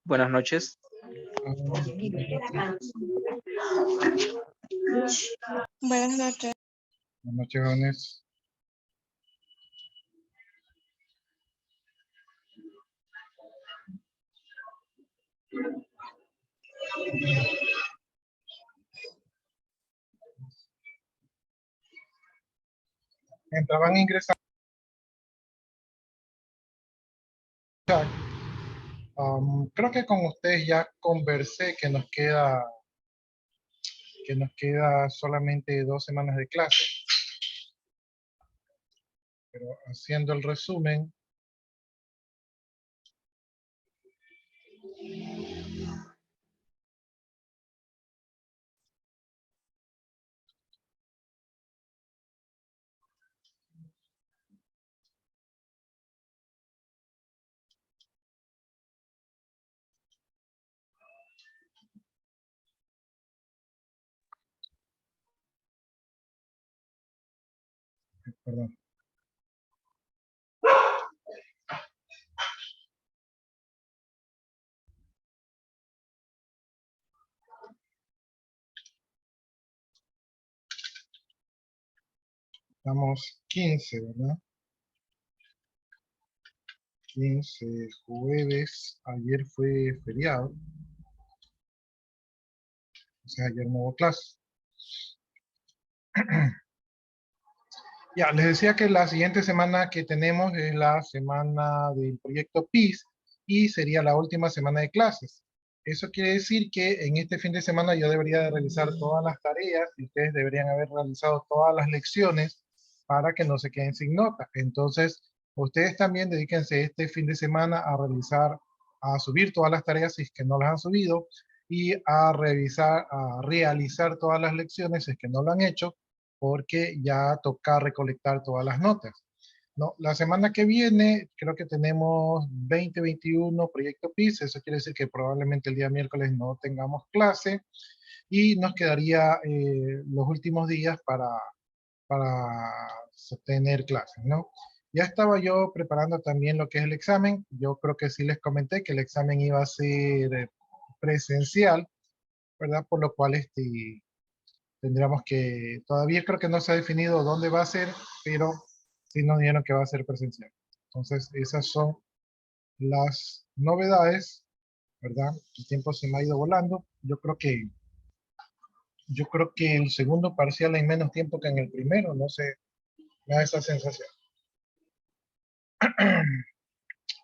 Buenas noches. Buenas noches. Buenas noches, jóvenes. Mientras van ingresando, creo que con ustedes ya conversé que nos queda solamente 2 semanas de clase. Pero haciendo el resumen, perdón. Estamos 15, ¿verdad? 15, jueves. Ayer fue feriado. O sea, ayer no hubo clase. Ya, les decía que la siguiente semana que tenemos es la semana del proyecto PIS y sería la última semana de clases. Eso quiere decir que en este fin de semana yo debería de realizar todas las tareas y ustedes deberían haber realizado todas las lecciones para que no se queden sin nota. Entonces, ustedes también dedíquense este fin de semana a realizar, a subir todas las tareas si es que no las han subido y a revisar, a realizar todas las lecciones si es que no lo han hecho, porque ya toca recolectar todas las notas. No, la semana que viene creo que tenemos 2021 proyecto PIS, eso quiere decir que probablemente el día miércoles no tengamos clase y nos quedaría los últimos días para tener clases, ¿no? Ya estaba yo preparando también lo que es el examen, yo creo que sí les comenté que el examen iba a ser presencial, ¿verdad? Por lo cual tendríamos que, todavía creo que no se ha definido dónde va a ser, pero sí nos dijeron que va a ser presencial. Entonces, esas son las novedades, ¿verdad? El tiempo se me ha ido volando. Yo creo que el segundo parcial hay menos tiempo que en el primero, no sé, me da esa sensación.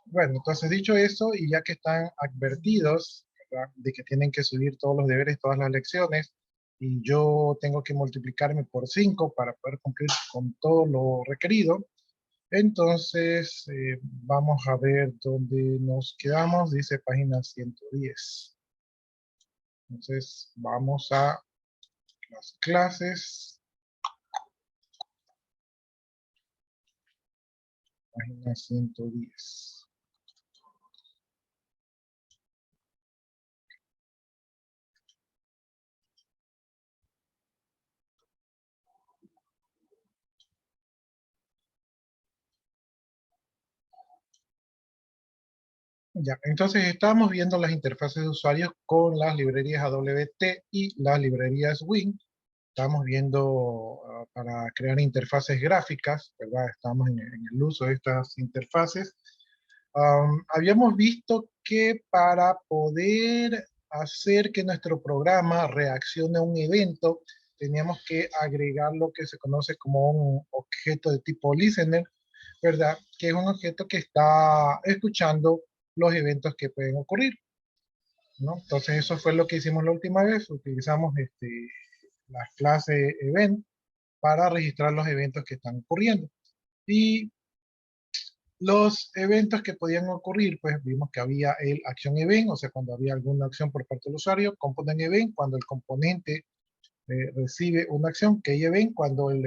Bueno, entonces dicho eso, y ya que están advertidos, ¿verdad?, de que tienen que subir todos los deberes, todas las lecciones, y yo tengo que multiplicarme por 5 para poder cumplir con todo lo requerido, entonces vamos a ver dónde nos quedamos, dice página 110. Entonces vamos a las clases, página 110. Ya, entonces estamos viendo las interfaces de usuarios con las librerías AWT y las librerías Wing. Estamos viendo para crear interfaces gráficas, ¿verdad? Estamos en el uso de estas interfaces. Habíamos visto que para poder hacer que nuestro programa reaccione a un evento, teníamos que agregar lo que se conoce como un objeto de tipo listener, ¿verdad? Que es un objeto que está escuchando los eventos que pueden ocurrir, ¿no? Entonces eso fue lo que hicimos la última vez, utilizamos las clases event para registrar los eventos que están ocurriendo. Y los eventos que podían ocurrir, pues vimos que había el action event, o sea, cuando había alguna acción por parte del usuario, component event, cuando el componente recibe una acción, key event, cuando el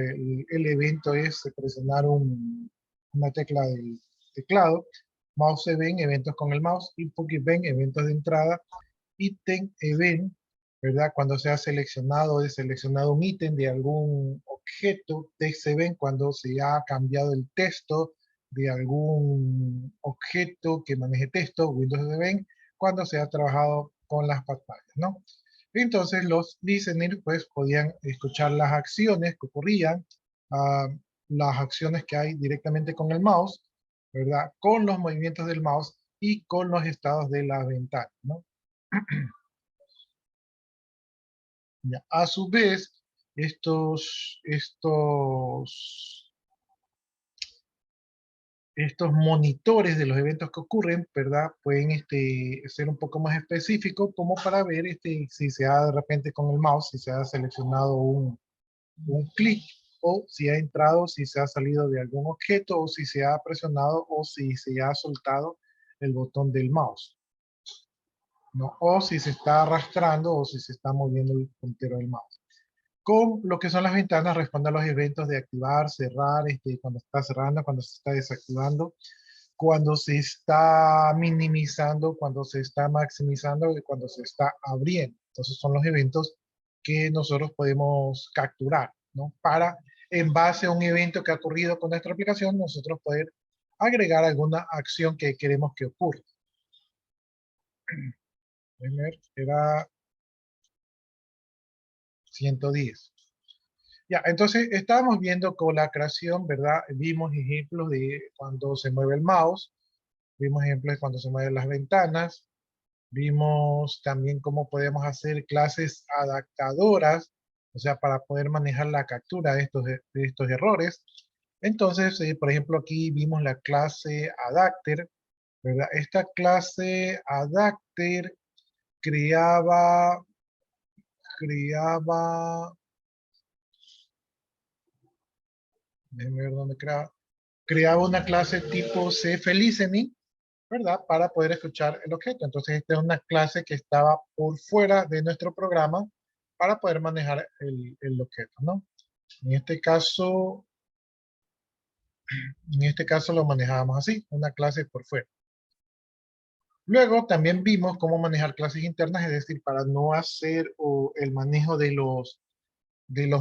evento es presionar una tecla del teclado, mouse event, eventos con el mouse, input event, eventos de entrada, item event, ¿verdad? Cuando se ha seleccionado o deseleccionado un ítem de algún objeto, text event, cuando se ha cambiado el texto de algún objeto que maneje texto, Windows Event, cuando se ha trabajado con las pantallas, ¿no? Entonces los listeners pues podían escuchar las acciones que ocurrían, ah, las acciones que hay directamente con el mouse, ¿verdad? Con los movimientos del mouse y con los estados de la ventana, ¿no? Ya, a su vez, estos monitores de los eventos que ocurren, ¿verdad? Pueden ser un poco más específicos como para ver si se ha de repente con el mouse, si se ha seleccionado un clic o si ha entrado, si se ha salido de algún objeto o si se ha presionado o si se ha soltado el botón del mouse, ¿no? O si se está arrastrando o si se está moviendo el puntero del mouse. Con lo que son las ventanas, responde a los eventos de activar, cerrar, cuando está cerrando, cuando se está desactivando, cuando se está minimizando, cuando se está maximizando y cuando se está abriendo. Entonces son los eventos que nosotros podemos capturar, ¿no? Para, en base a un evento que ha ocurrido con nuestra aplicación, nosotros poder agregar alguna acción que queremos que ocurra. Era 110. Ya, entonces estábamos viendo con la creación, ¿verdad? Vimos ejemplos de cuando se mueve el mouse, vimos ejemplos de cuando se mueven las ventanas, vimos también cómo podemos hacer clases adaptadoras, o sea, para poder manejar la captura de estos errores. Entonces, por ejemplo, aquí vimos la clase adapter, ¿verdad? Esta clase adapter creaba, déjenme ver dónde creaba una clase tipo cfListening, ¿verdad? Para poder escuchar el objeto. Entonces, esta es una clase que estaba por fuera de nuestro programa para poder manejar el objeto, ¿no? En este caso, lo manejábamos así, una clase por fuera. Luego también vimos cómo manejar clases internas, es decir, para no hacer el manejo de los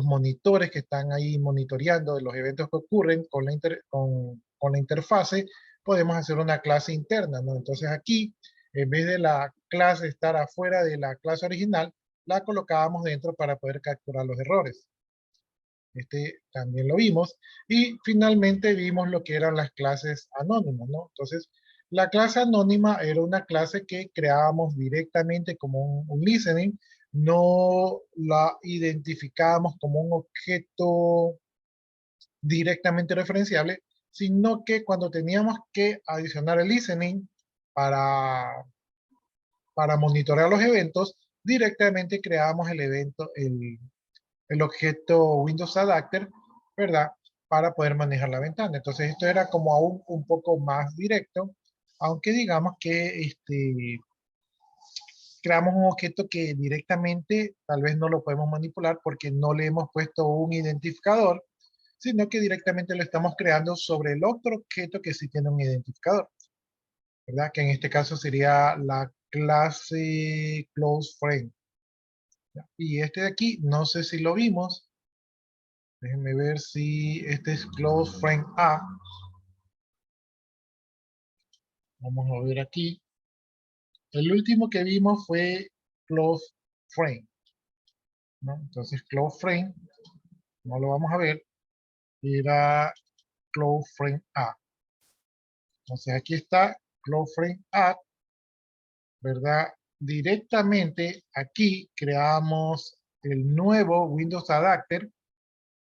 monitores que están ahí monitoreando de los eventos que ocurren con la interfase, podemos hacer una clase interna, ¿no? Entonces aquí, en vez de la clase estar afuera de la clase original, la colocábamos dentro para poder capturar los errores. También lo vimos. Y finalmente vimos lo que eran las clases anónimas, ¿no? Entonces, la clase anónima era una clase que creábamos directamente como un listening, no la identificábamos como un objeto directamente referenciable, sino que cuando teníamos que adicionar el listening para, para monitorear los eventos, directamente creábamos el evento, el objeto Windows Adapter, ¿verdad? Para poder manejar la ventana. Entonces esto era como aún un poco más directo, aunque digamos que creamos un objeto que directamente tal vez no lo podemos manipular porque no le hemos puesto un identificador, sino que directamente lo estamos creando sobre el otro objeto que sí tiene un identificador, ¿verdad? Que en este caso sería la clase CloseFrame. Y este de aquí, no sé si lo vimos. Déjenme ver si este es CloseFrame A. Vamos a ver aquí. El último que vimos fue CloseFrame, ¿no? Entonces CloseFrame, no lo vamos a ver, era CloseFrame A. Entonces aquí está CloseFrame A, ¿verdad? Directamente aquí creamos el nuevo Windows Adapter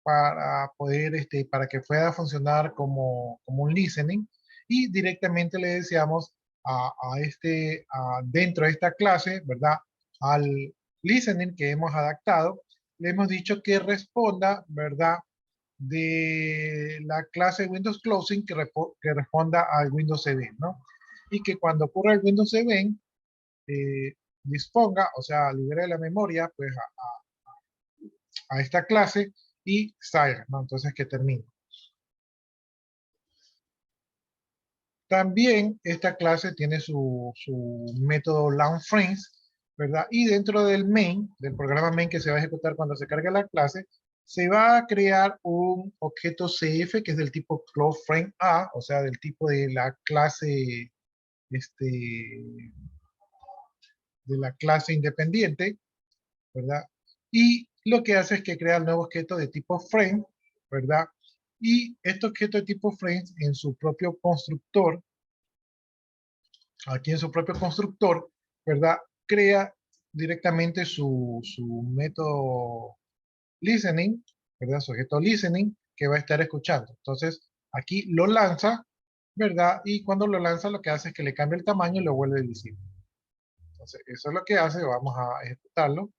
para poder, para que pueda funcionar como un listening, y directamente le deseamos dentro de esta clase, ¿verdad? Al listening que hemos adaptado, le hemos dicho que responda, ¿verdad? De la clase Windows Closing que responda al Windows Event, ¿no? Y que cuando ocurra el Windows Event, disponga, o sea, libere la memoria, pues a esta clase y salga, ¿no? Entonces que termine. También esta clase tiene su método LaunchFrames, ¿verdad? Y dentro del main, del programa main que se va a ejecutar cuando se cargue la clase, se va a crear un objeto CF que es del tipo CloseFrame A, o sea, del tipo de la clase, de la clase independiente, ¿verdad? Y lo que hace es que crea el nuevo objeto de tipo frame, ¿verdad? Y este objeto de tipo frame en su propio constructor, aquí en su propio constructor, ¿verdad? Crea directamente su método listening, ¿verdad? Su objeto listening que va a estar escuchando. Entonces, aquí lo lanza, ¿verdad? Y cuando lo lanza lo que hace es que le cambia el tamaño y lo vuelve visible. Entonces, eso es lo que hace, vamos a ejecutarlo.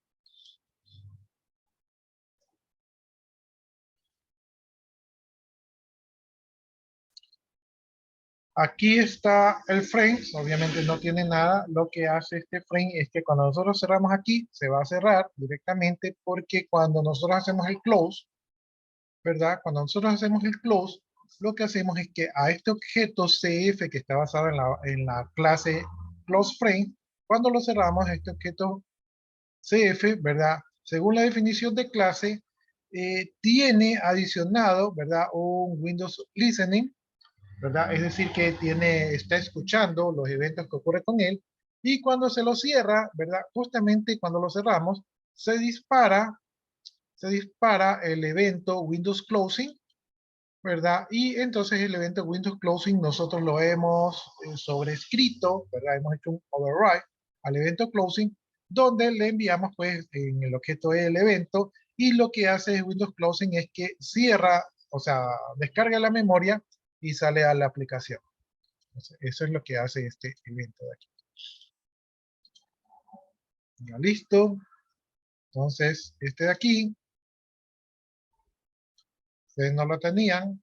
Aquí está el frame, obviamente no tiene nada. Lo que hace este frame es que cuando nosotros cerramos aquí, se va a cerrar directamente porque cuando nosotros hacemos el close, ¿verdad? Cuando nosotros hacemos el close, lo que hacemos es que a este objeto CF que está basado en la clase close frame, cuando lo cerramos, este objeto CF, ¿verdad? Según la definición de clase, tiene adicionado, ¿verdad? Un Windows Listening, ¿verdad? Es decir, que está escuchando los eventos que ocurren con él y cuando se lo cierra, ¿verdad? Justamente cuando lo cerramos, se dispara, se dispara el evento Windows Closing, ¿verdad? Y entonces el evento Windows Closing nosotros lo hemos sobrescrito, ¿verdad? Hemos hecho un override al evento Closing, donde le enviamos pues en el objeto el evento y lo que hace Windows Closing es que cierra, o sea, descarga la memoria y sale a la aplicación. Entonces, eso es lo que hace este evento de aquí. Ya listo. Entonces, este de aquí, ustedes no lo tenían.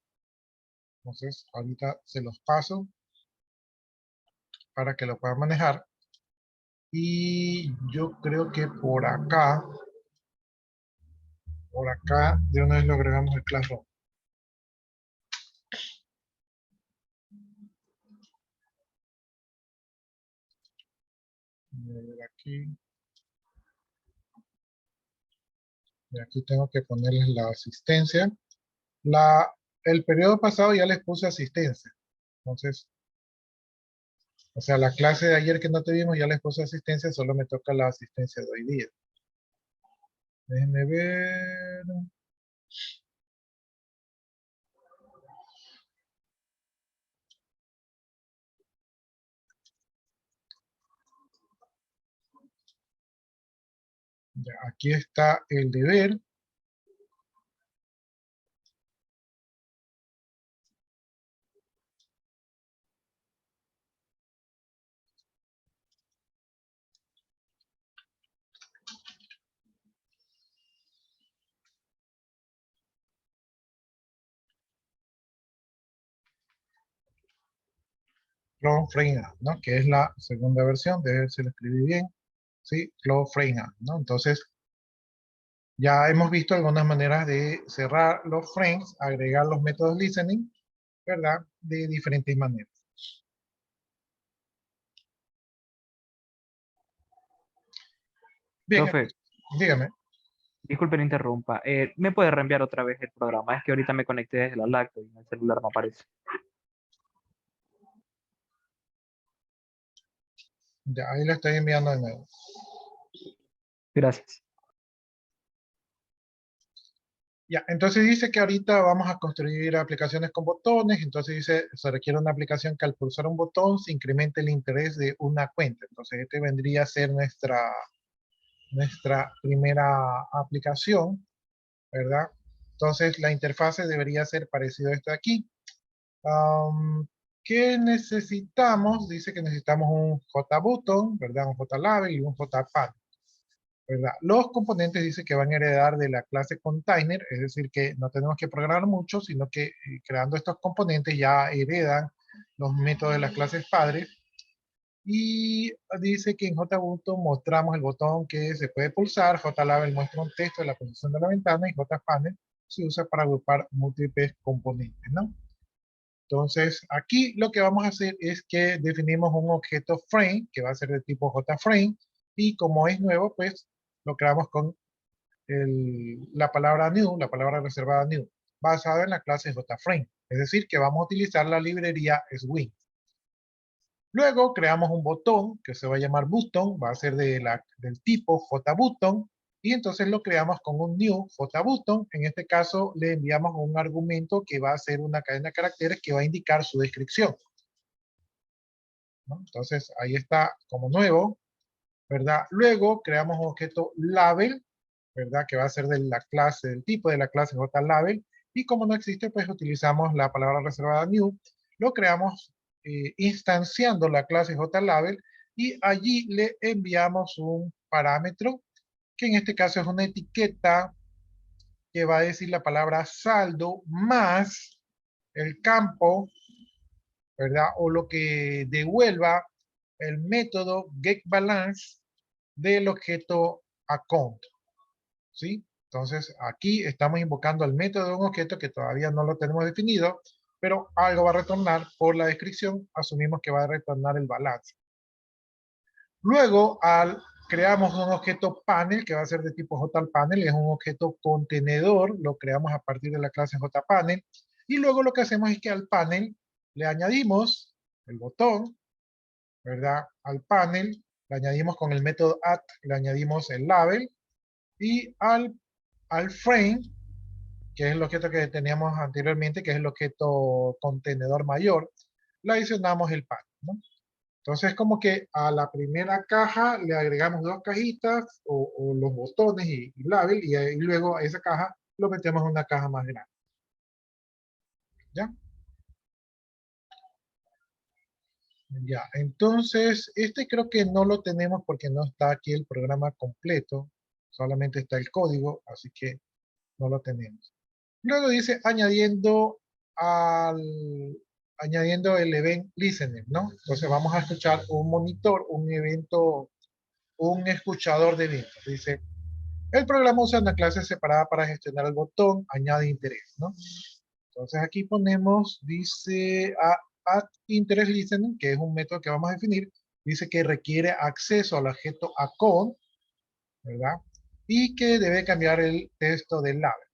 Entonces, ahorita se los paso para que lo puedan manejar. Y yo creo que por acá, de una vez lo agregamos el Classroom. Voy a ver aquí. Y aquí tengo que ponerles la asistencia. El periodo pasado ya les puse asistencia. Entonces, o sea, la clase de ayer que no tuvimos ya les puse asistencia, solo me toca la asistencia de hoy día. Déjenme ver. Ya, aquí está el deber. Clone Frame, ¿no? Que es la segunda versión, de ver si lo escribí bien. Sí, Clone Frame, ¿no? Entonces, ya hemos visto algunas maneras de cerrar los frames, agregar los métodos listening, ¿verdad? De diferentes maneras. Bien, Profe, dígame. disculpe le interrumpa. ¿Me puede reenviar otra vez el programa? Es que ahorita me conecté desde la lacto y en el celular no aparece. Ya, ahí lo estoy enviando de nuevo. Gracias. Ya, entonces dice que ahorita vamos a construir aplicaciones con botones, entonces dice, se requiere una aplicación que al pulsar un botón se incremente el interés de una cuenta. Entonces este vendría a ser nuestra primera aplicación, ¿verdad? Entonces la interfase debería ser parecido a esto de aquí. ¿Qué necesitamos? Dice que necesitamos un JButton, ¿verdad? Un JLabel y un JPad, ¿verdad? Los componentes dice que van a heredar de la clase container, es decir, que no tenemos que programar mucho, sino que creando estos componentes ya heredan los métodos de las clases padres. Y dice que en JButton mostramos el botón que se puede pulsar, JLabel muestra un texto de la posición de la ventana y JPanel se usa para agrupar múltiples componentes, ¿no? Entonces, aquí lo que vamos a hacer es que definimos un objeto frame, que va a ser de tipo JFrame, Y como es nuevo, pues lo creamos con la palabra new, la palabra reservada new, basada en la clase JFrame. Es decir, que vamos a utilizar la librería Swing. Luego creamos un botón que se va a llamar button, va a ser del tipo JButton, y entonces lo creamos con un new JButton. En este caso le enviamos un argumento que va a ser una cadena de caracteres que va a indicar su descripción, ¿no? Entonces ahí está como nuevo, ¿verdad? Luego creamos un objeto label, ¿verdad? Que va a ser de la clase, del tipo de la clase JLabel, y como no existe, pues utilizamos la palabra reservada new, lo creamos instanciando la clase JLabel, y allí le enviamos un parámetro, que en este caso es una etiqueta que va a decir la palabra saldo más el campo, ¿verdad? O lo que devuelva el método getBalance del objeto account, ¿sí? Entonces, aquí estamos invocando el método de un objeto que todavía no lo tenemos definido, pero algo va a retornar por la descripción, asumimos que va a retornar el balance. Luego, creamos un objeto panel, que va a ser de tipo JPanel, es un objeto contenedor, lo creamos a partir de la clase JPanel, y luego lo que hacemos es que al panel le añadimos el botón, ¿verdad? Al panel, le añadimos con el método add, le añadimos el label, y al frame, que es el objeto que teníamos anteriormente, que es el objeto contenedor mayor, le adicionamos el panel, ¿no? Entonces, como que a la primera caja le agregamos dos cajitas o los botones y label, y luego a esa caja lo metemos en una caja más grande. ¿Ya? Ya, entonces, este creo que no lo tenemos porque no está aquí el programa completo, solamente está el código, así que no lo tenemos. Luego dice añadiendo el event listener, ¿no? Entonces vamos a escuchar un monitor, un evento, un escuchador de eventos. Dice, el programa usa una clase separada para gestionar el botón añade interés, ¿no? Entonces aquí ponemos, dice add interest listening, que es un método que vamos a definir. Dice que requiere acceso al objeto account, ¿verdad? Y que debe cambiar el texto del label.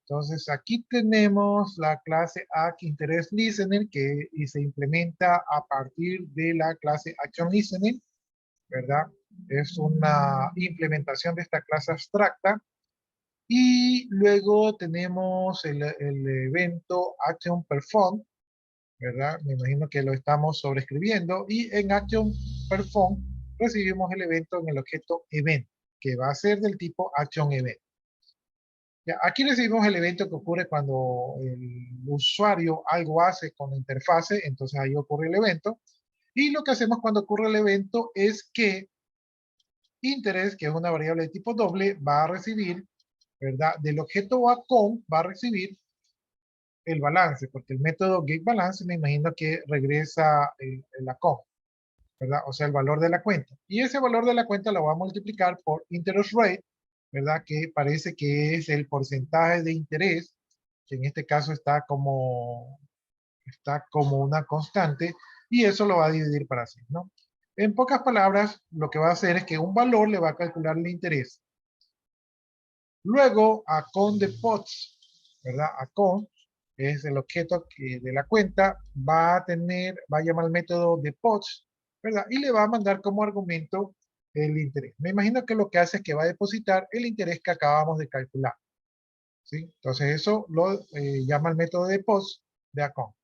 Entonces aquí tenemos la clase ActInterestsListener y se implementa a partir de la clase ActionListening, ¿verdad? Es una implementación de esta clase abstracta. Y luego tenemos el evento ActionPerform, ¿verdad? Me imagino que lo estamos sobreescribiendo. Y en ActionPerform recibimos el evento en el objeto event, que va a ser del tipo ActionEvent. Ya, aquí recibimos el evento que ocurre cuando el usuario algo hace con la interfase, entonces ahí ocurre el evento. Y lo que hacemos cuando ocurre el evento es que interés, que es una variable de tipo doble, va a recibir, ¿verdad? Del objeto account va a recibir el balance, porque el método getBalance me imagino que regresa el account, ¿verdad? O sea, el valor de la cuenta. Y ese valor de la cuenta lo va a multiplicar por interest rate, ¿verdad? Que parece que es el porcentaje de interés, que en este caso está como una constante, y eso lo va a dividir para sí, ¿no? En pocas palabras, lo que va a hacer es que un valor le va a calcular el interés. Luego, account deposits, ¿verdad? Account es el objeto de la cuenta, va a llamar al método deposits, ¿verdad? Y le va a mandar como argumento el interés. Me imagino que lo que hace es que va a depositar el interés que acabamos de calcular, ¿sí? Entonces eso lo llama el método deposits de account.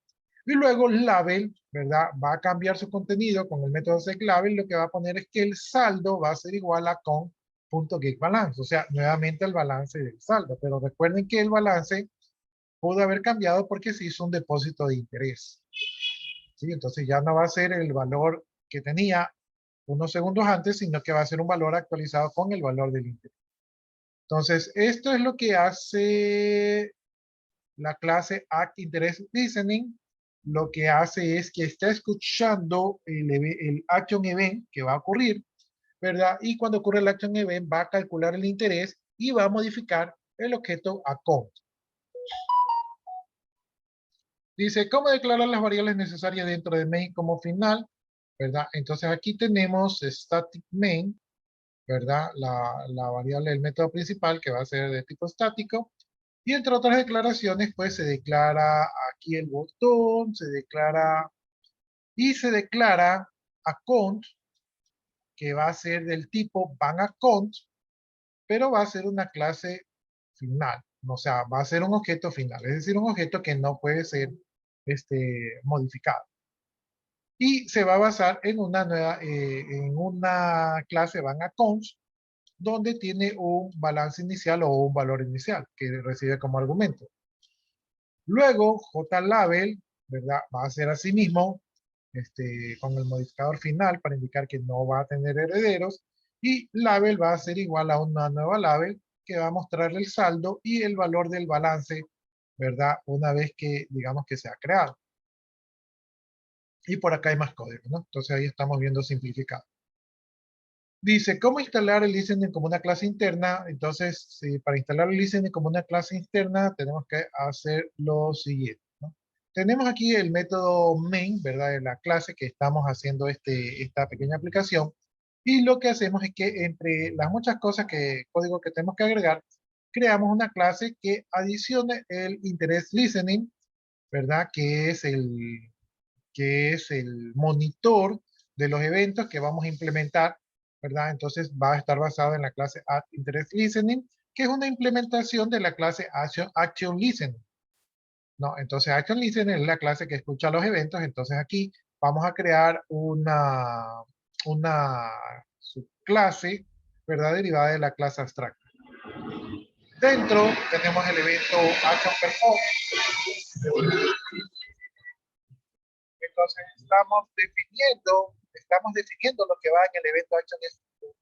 Y luego label, ¿verdad? Va a cambiar su contenido con el método setLabel. Lo que va a poner es que el saldo va a ser igual a con.getBalance. O sea, nuevamente el balance del saldo. Pero recuerden que el balance pudo haber cambiado porque se hizo un depósito de interés, ¿sí? Entonces ya no va a ser el valor que tenía unos segundos antes, sino que va a ser un valor actualizado con el valor del interés. Entonces, esto es lo que hace la clase ActInterestsListening. Lo que hace es que está escuchando el action event que va a ocurrir, ¿verdad? Y cuando ocurre el action event va a calcular el interés y va a modificar el objeto account. Dice, ¿cómo declarar las variables necesarias dentro de main como final? ¿Verdad? Entonces aquí tenemos static main, ¿verdad? La variable del método principal que va a ser de tipo estático. Y entre otras declaraciones, pues se declara aquí el botón, se declara account, que va a ser del tipo banAccount, pero va a ser una clase final. O sea, va a ser un objeto final, es decir, un objeto que no puede ser modificado. Y se va a basar en en una clase banAccounts, donde tiene un balance inicial o un valor inicial que recibe como argumento. Luego, JLabel, ¿verdad? Va a ser así mismo, con el modificador final para indicar que no va a tener herederos. Y label va a ser igual a una nueva label que va a mostrarle el saldo y el valor del balance, ¿verdad? Una vez que, digamos, que se ha creado. Y por acá hay más código, ¿no? Entonces ahí estamos viendo simplificado. Dice, ¿cómo instalar el listening como una clase interna? Entonces, para instalar el listening como una clase interna, tenemos que hacer lo siguiente, ¿no? Tenemos aquí el método main, ¿verdad? De la clase que estamos haciendo esta pequeña aplicación. Y lo que hacemos es que entre las muchas cosas código que tenemos que agregar, creamos una clase que adicione el interés listening, ¿verdad? Que es el monitor de los eventos que vamos a implementar, ¿verdad? Entonces va a estar basado en la clase addInterestsListening, que es una implementación de la clase actionListening, ¿no? Entonces actionListening es la clase que escucha los eventos. Entonces aquí vamos a crear una subclase, ¿verdad? Derivada de la clase abstracta. Dentro tenemos el evento actionPerform. Entonces estamos definiendo lo que va en el evento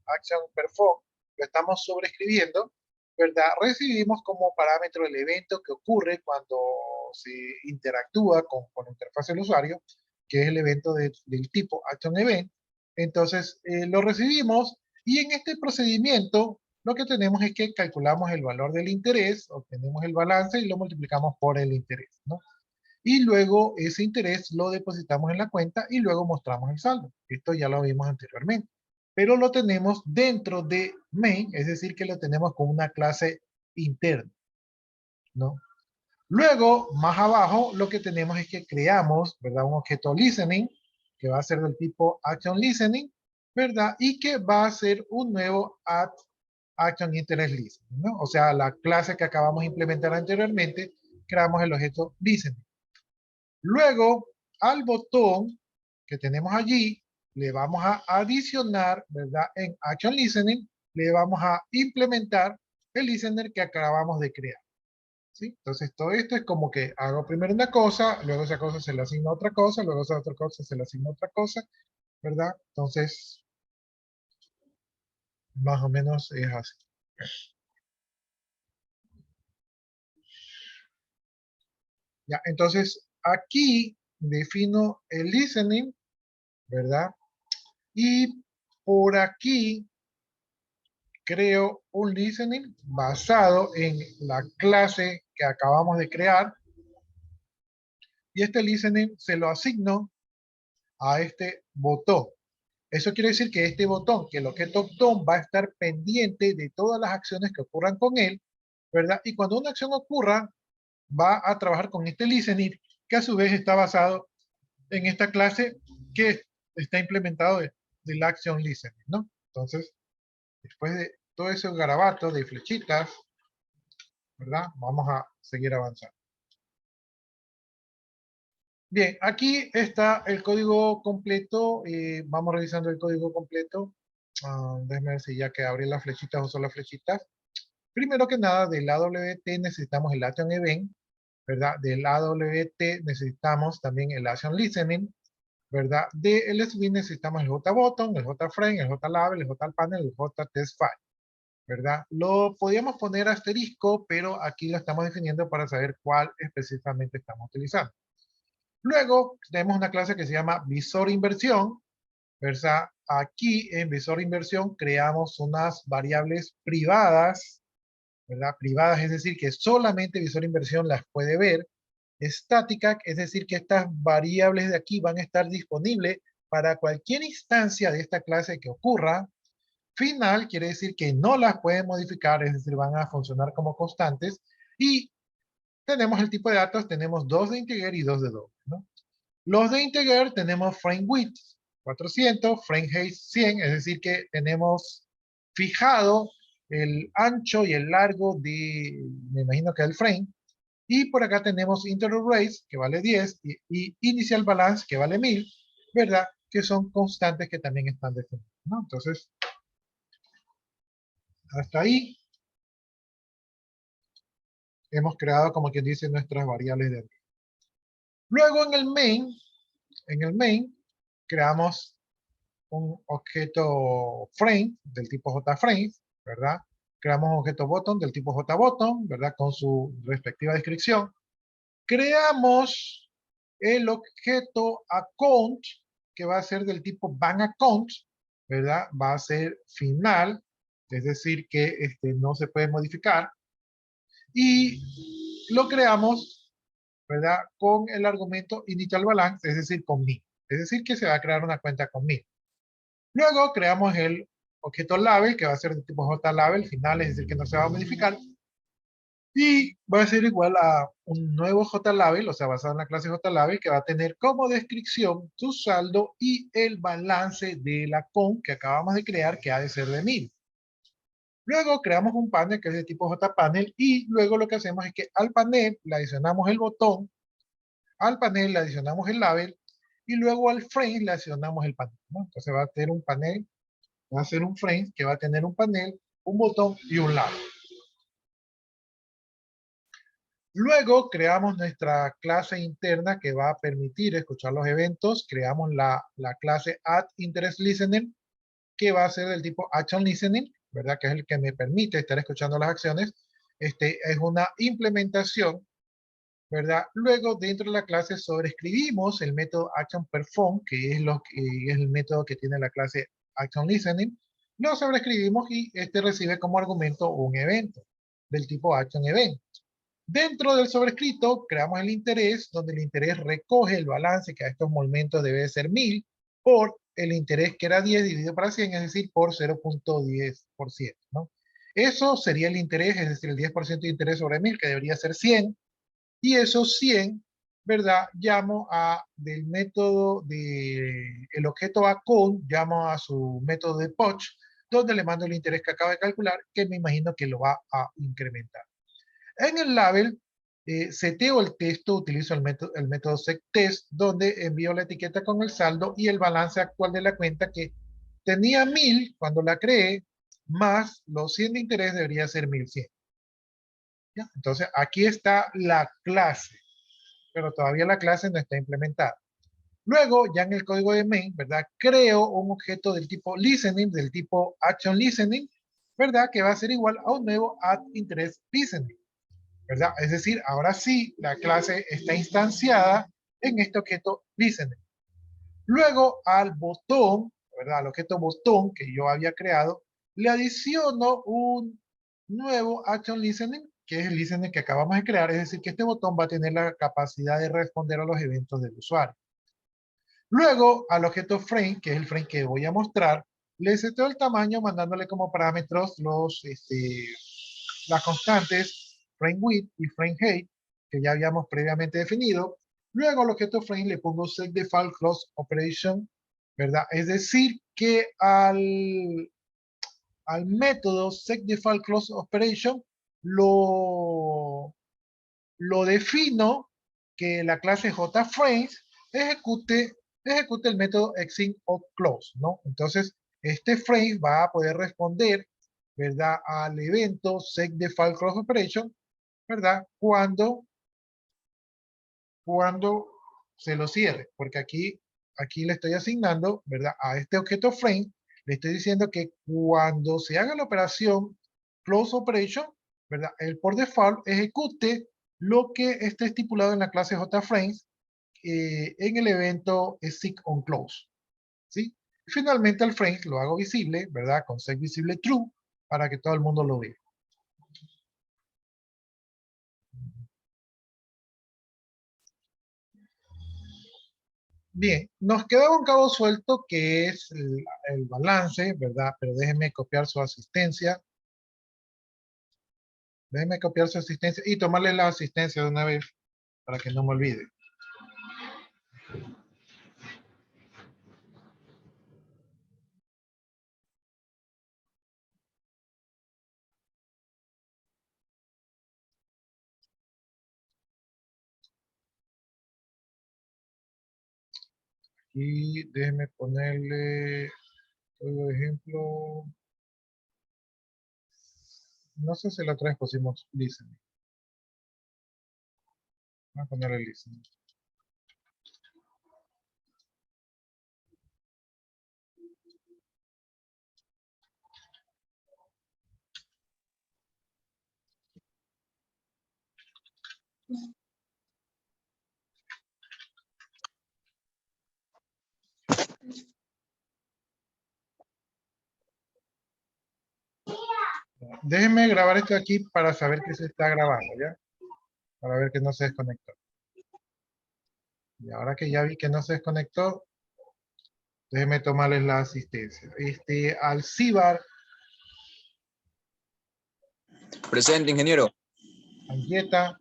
actionPerform, lo estamos sobreescribiendo, ¿verdad? Recibimos como parámetro el evento que ocurre cuando se interactúa con la interfaz del usuario, que es el evento del tipo actionEvent. Entonces lo recibimos y en este procedimiento lo que tenemos es que calculamos el valor del interés, obtenemos el balance y lo multiplicamos por el interés, ¿no? Y luego ese interés lo depositamos en la cuenta y luego mostramos el saldo. Esto ya lo vimos anteriormente. Pero lo tenemos dentro de main, es decir, que lo tenemos con una clase interna, ¿no? Luego, más abajo, lo que tenemos es que creamos, ¿verdad? Un objeto listening, que va a ser del tipo action listening, ¿verdad? Y que va a ser un nuevo add action interest listening, ¿no? O sea, la clase que acabamos de implementar anteriormente, creamos el objeto listening. Luego, al botón que tenemos allí, le vamos a adicionar, ¿verdad? En Action Listening, le vamos a implementar el listener que acabamos de crear, ¿sí? Entonces, todo esto es como que hago primero una cosa, luego esa cosa se le asigna otra cosa, luego esa otra cosa se le asigna otra cosa, ¿verdad? Entonces, más o menos es así. Ya, entonces, aquí defino el listening, ¿verdad? Y por aquí creo un listening basado en la clase que acabamos de crear y este listening se lo asigno a este botón. Eso quiere decir que este botón, que el objeto botón va a estar pendiente de todas las acciones que ocurran con él, ¿verdad? Y cuando una acción ocurra, va a trabajar con este listening, que a su vez está basado en esta clase que está implementado del action listening, ¿no? Entonces, después de todo ese garabato de flechitas, ¿verdad? Vamos a seguir avanzando. Bien, aquí está el código completo. Vamos revisando el código completo. Déjenme ver si ya que abrí las flechitas o son las flechitas. Primero que nada, del AWT necesitamos el Action Event, ¿verdad? Del AWT necesitamos también el Action Listening, ¿verdad? Del SB necesitamos el JButton, el JFrame, el JLabel, el JPanel, el JTestFile, ¿verdad? Lo podíamos poner asterisco, pero aquí lo estamos definiendo para saber cuál específicamente estamos utilizando. Luego tenemos una clase que se llama visor inversión, ¿verdad? Aquí en visor inversión creamos unas variables privadas, ¿verdad? Privadas, es decir, que solamente visor inversión las puede ver. Estática, es decir, que estas variables de aquí van a estar disponibles para cualquier instancia de esta clase que ocurra. Final quiere decir que no las pueden modificar, es decir, van a funcionar como constantes. Y tenemos el tipo de datos, tenemos dos de integer y dos de doble, ¿no? Los de integer tenemos frame width 400, frame height 100, es decir que tenemos fijado el ancho y el largo de, me imagino que el frame. Y por acá tenemos integer raise, que vale 10, y initial balance, que vale 1000, ¿verdad? Que son constantes que también están definidas, ¿no? Entonces, hasta ahí hemos creado, como quien dice, nuestras variables de arriba. Luego en el main, creamos un objeto frame del tipo JFrame, ¿verdad? Creamos un objeto button del tipo JButton, ¿verdad? Con su respectiva descripción. Creamos el objeto account, que va a ser del tipo bank account, ¿verdad? Va a ser final, es decir, que no se puede modificar. Y lo creamos, ¿verdad? Con el argumento initial balance, es decir, con 1000. Es decir, que se va a crear una cuenta con 1000. Luego creamos el objeto label, que va a ser de tipo JLabel, final, es decir, que no se va a modificar. Y va a ser igual a un nuevo JLabel, o sea, basado en la clase JLabel, que va a tener como descripción su saldo y el balance de la con que acabamos de crear, que ha de ser de 1000. Luego creamos un panel que es de tipo JPanel y luego lo que hacemos es que al panel le adicionamos el botón, al panel le adicionamos el label y luego al frame le adicionamos el panel, ¿no? Entonces va a tener un panel, va a ser un frame que va a tener un panel, un botón y un label. Luego creamos nuestra clase interna que va a permitir escuchar los eventos. Creamos la clase addInterestsListener que va a ser del tipo ActionListening, ¿verdad? Que es el que me permite estar escuchando las acciones. Es una implementación, ¿verdad? Luego dentro de la clase sobreescribimos el método ActionPerform, que es el método que tiene la clase ActionListening. Lo sobreescribimos y recibe como argumento un evento del tipo ActionEvent. Dentro del sobrescrito creamos el interés, donde el interés recoge el balance que a estos momentos debe ser 1000 por el interés que era 10 dividido para 100, es decir, por 0.10%, ¿no? Eso sería el interés, es decir, el 10% de interés sobre 1000, que debería ser 100, y esos 100, ¿verdad? Llamo del método el objeto account, llamo a su método de poch, donde le mando el interés que acaba de calcular, que me imagino que lo va a incrementar. En el label, seteo el texto, utilizo el método setTest, donde envío la etiqueta con el saldo y el balance actual de la cuenta que tenía 1000 cuando la creé, más los 100 de interés debería ser 1100. ¿Ya? Entonces, aquí está la clase, pero todavía la clase no está implementada. Luego, ya en el código de main, ¿verdad? Creo un objeto del tipo listening, del tipo action listening, ¿verdad? Que va a ser igual a un nuevo addInterestsListening. ¿Verdad? Es decir, ahora sí, la clase está instanciada en este objeto listening. Luego al botón, ¿verdad? Al objeto botón que yo había creado, le adiciono un nuevo action listening, que es el listening que acabamos de crear, es decir, que este botón va a tener la capacidad de responder a los eventos del usuario. Luego al objeto frame, que es el frame que voy a mostrar, le seteo el tamaño mandándole como parámetros las constantes frame width y frame height que ya habíamos previamente definido. Luego al objeto frame le pongo setDefault close operation, ¿verdad? Es decir, que al método setDefault close operation lo defino que la clase JFrames ejecute el método exitOfClose, ¿no? Entonces, este frame va a poder responder, ¿verdad? Al evento setDefaultCloseOperation, ¿verdad? Cuando se lo cierre, porque aquí le estoy asignando, ¿verdad? A este objeto frame, le estoy diciendo que cuando se haga la operación close operation, ¿verdad? Él por default ejecute lo que esté estipulado en la clase JFrames en el evento SIGOnClose, ¿sí? Finalmente el frame lo hago visible, ¿verdad? Con setVisible true para que todo el mundo lo vea. Bien, nos quedaba un cabo suelto que es el balance, ¿verdad? Pero déjenme copiar su asistencia. Déjenme copiar su asistencia y tomarle la asistencia de una vez para que no me olvide. Y déjenme ponerle otro ejemplo. No sé si la otra vez pusimos listening. Vamos a ponerle listening. Déjenme grabar esto aquí para saber que se está grabando, ¿ya? Para ver que no se desconectó. Y ahora que ya vi que no se desconectó, déjenme tomarles la asistencia. Alcibar, Presente, ingeniero. Angieta,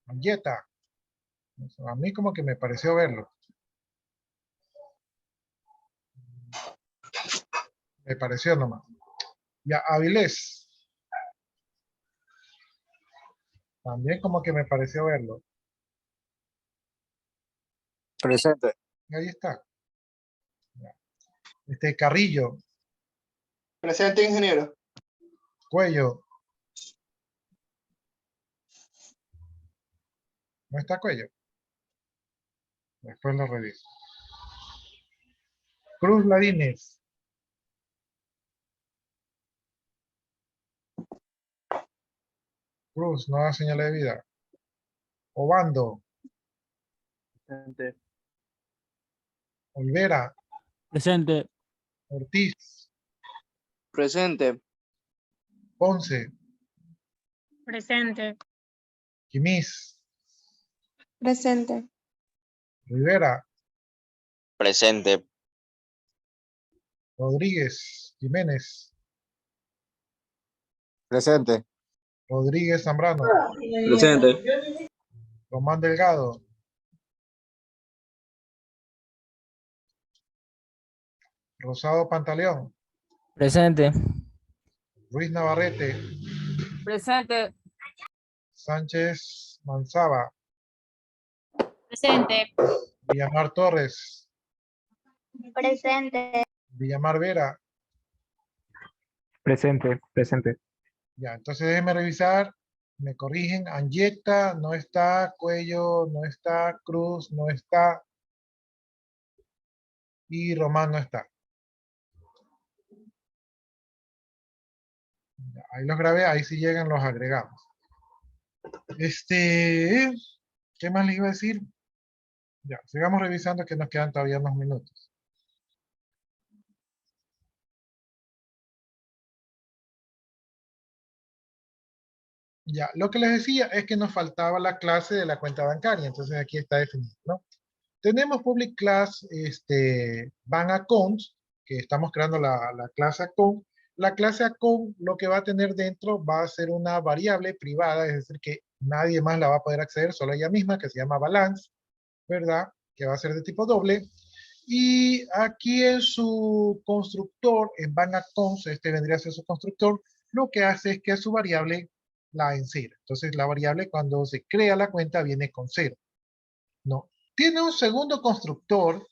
Angieta. A mí como que me pareció verlo. Me pareció nomás. Ya, Avilés. También como que me pareció verlo. Presente. Ahí está. Ya. Carrillo, Presente, ingeniero. Cuello. ¿No está Cuello? Después lo reviso. Cruz Ladines. Cruz, no da señal de vida. Obando, Presente. Olvera, Presente. Ortiz, Presente. Ponce, Presente. Quimis, Presente. Rivera, Presente. Rodríguez, Jiménez, Presente. Rodríguez Zambrano, Presente. Román Delgado, Rosado Pantaleón, Presente. Ruiz Navarrete, Presente. Sánchez Manzaba, Presente. Villamar Torres, Presente. Villamar Vera. Presente. Presente. Ya, entonces déjenme revisar. Me corrigen. Angieta no está, Cuello no está, Cruz no está y Román no está. Ya, ahí los grabé, ahí sí llegan los agregamos. ¿Qué más les iba a decir? Ya, sigamos revisando que nos quedan todavía unos minutos. Ya, lo que les decía es que nos faltaba la clase de la cuenta bancaria, entonces aquí está definido, ¿no? Tenemos public class, bank accounts, que estamos creando la clase account. La clase account lo que va a tener dentro va a ser una variable privada, es decir, que nadie más la va a poder acceder, solo ella misma, que se llama balance, ¿verdad? Que va a ser de tipo doble. Y aquí en su constructor, en bank accounts, este vendría a ser su constructor, lo que hace es que a su variable la encierra. Entonces la variable cuando se crea la cuenta viene con 0. No. Tiene un segundo constructor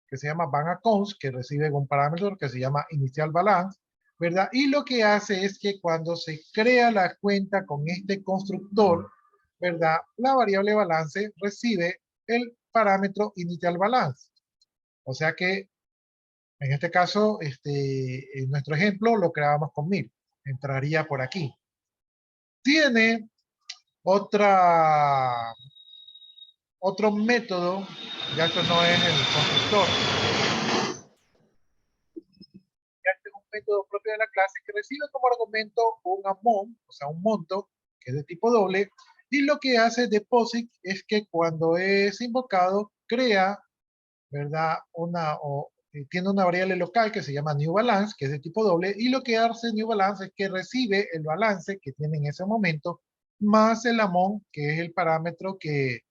que se llama bank accounts, que recibe un parámetro que se llama inicial balance, ¿verdad? Y lo que hace es que cuando se crea la cuenta con este constructor, ¿verdad? La variable balance recibe el parámetro inicial balance. O sea que en este caso, en nuestro ejemplo, lo creábamos con 1000. Entraría por aquí. Tiene otro método, ya esto no es el constructor, ya este es un método propio de la clase que recibe como argumento un amount, o sea, un monto, que es de tipo doble, Y lo que hace deposit es que cuando es invocado, crea, ¿verdad? Tiene una variable local que se llama new balance, que es de tipo doble, y lo que hace new balance es que recibe el balance que tiene en ese momento, más el amount, que es el parámetro que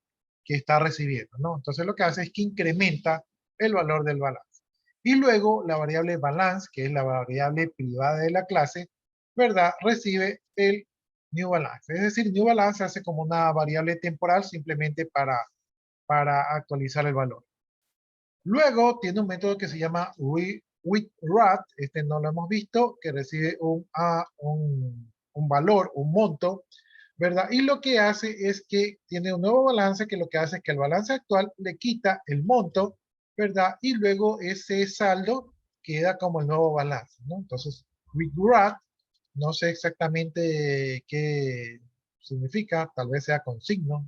está recibiendo, ¿no? Entonces lo que hace es que incrementa el valor del balance. Y luego la variable balance, que es la variable privada de la clase, ¿verdad? Recibe el new balance. Es decir, new balance hace como una variable temporal simplemente para actualizar el valor. Luego tiene un método que se llama withRat, este no lo hemos visto, que recibe un valor, un monto, ¿verdad? Y lo que hace es que tiene un nuevo balance, que lo que hace es que el balance actual le quita el monto, ¿verdad? Y luego ese saldo queda como el nuevo balance, ¿no? Entonces, withRat, no sé exactamente qué significa, tal vez sea con signo,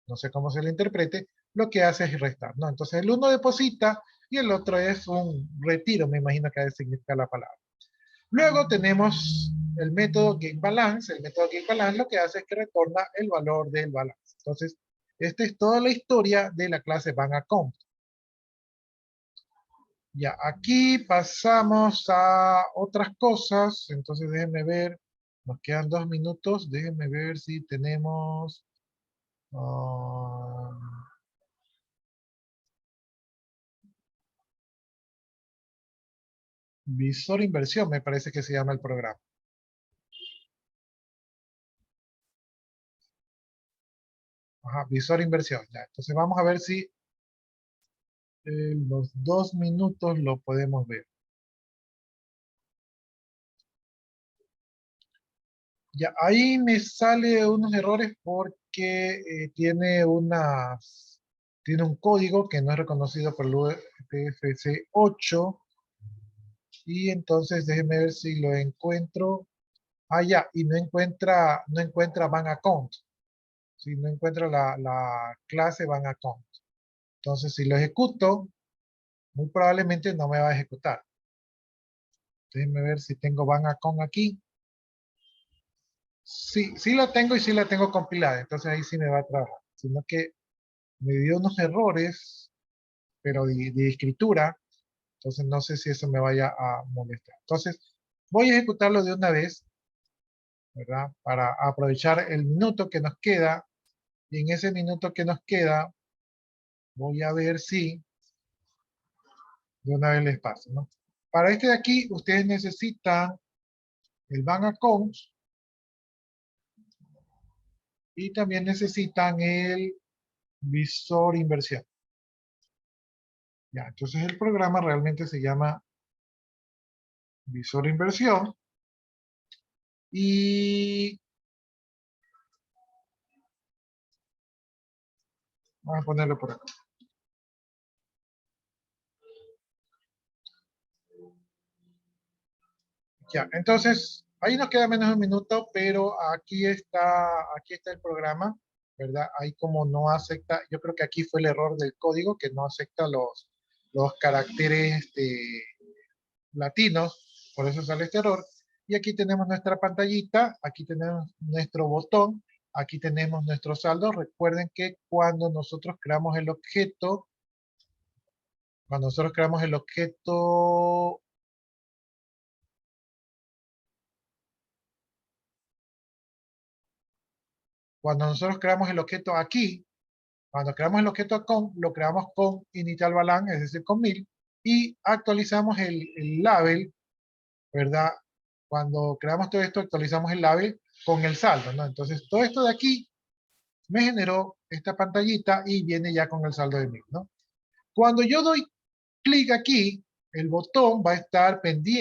no sé cómo se le interprete, lo que hace es restar, ¿no? Entonces el uno deposita y el otro es un retiro, me imagino que significa la palabra. Luego tenemos el método getBalance. El método getBalance lo que hace es que retorna el valor del balance. Entonces, esta es toda la historia de la clase BankAccount. Ya, aquí pasamos a otras cosas. Entonces, déjenme ver. Nos quedan 2 minutos. Déjenme ver si tenemos... Visor Inversión, me parece que se llama el programa. Ajá, Visor Inversión. Ya. Entonces vamos a ver si en los 2 minutos lo podemos ver. Ya, ahí me sale unos errores porque tiene un código que no es reconocido por el UTF-8. Y entonces déjenme ver si lo encuentro. Ah, ya, y no encuentra BankAccount. Sí, no encuentra la clase BankAccount. Entonces, si lo ejecuto, muy probablemente no me va a ejecutar. Déjenme ver si tengo BankAccount aquí. Sí, sí la tengo y sí la tengo compilada. Entonces ahí sí me va a trabajar. Sino que me dio unos errores, pero de escritura. Entonces no sé si eso me vaya a molestar. Entonces voy a ejecutarlo de una vez, ¿verdad? Para aprovechar el minuto que nos queda. Y en ese minuto que nos queda, voy a ver si de una vez les paso, ¿no? Para este de aquí, ustedes necesitan el BankAccount y también necesitan el Visor Inversión. Ya, entonces el programa realmente se llama Visor Inversión y vamos a ponerlo por acá. Ya, entonces ahí nos queda menos de un minuto, pero aquí está el programa, ¿verdad? Ahí como no acepta, yo creo que aquí fue el error del código que no acepta los caracteres latinos, por eso sale este error. Y aquí tenemos nuestra pantallita, aquí tenemos nuestro botón, aquí tenemos nuestro saldo. Recuerden que cuando nosotros creamos el objeto, cuando nosotros creamos el objeto aquí, cuando creamos el objeto con, lo creamos con initial balance, es decir, con 1000, y actualizamos el label, ¿verdad? Cuando creamos todo esto, actualizamos el label con el saldo, ¿no? Entonces, todo esto de aquí me generó esta pantallita y viene ya con el saldo de 1000, ¿no? Cuando yo doy clic aquí, el botón va a estar pendiente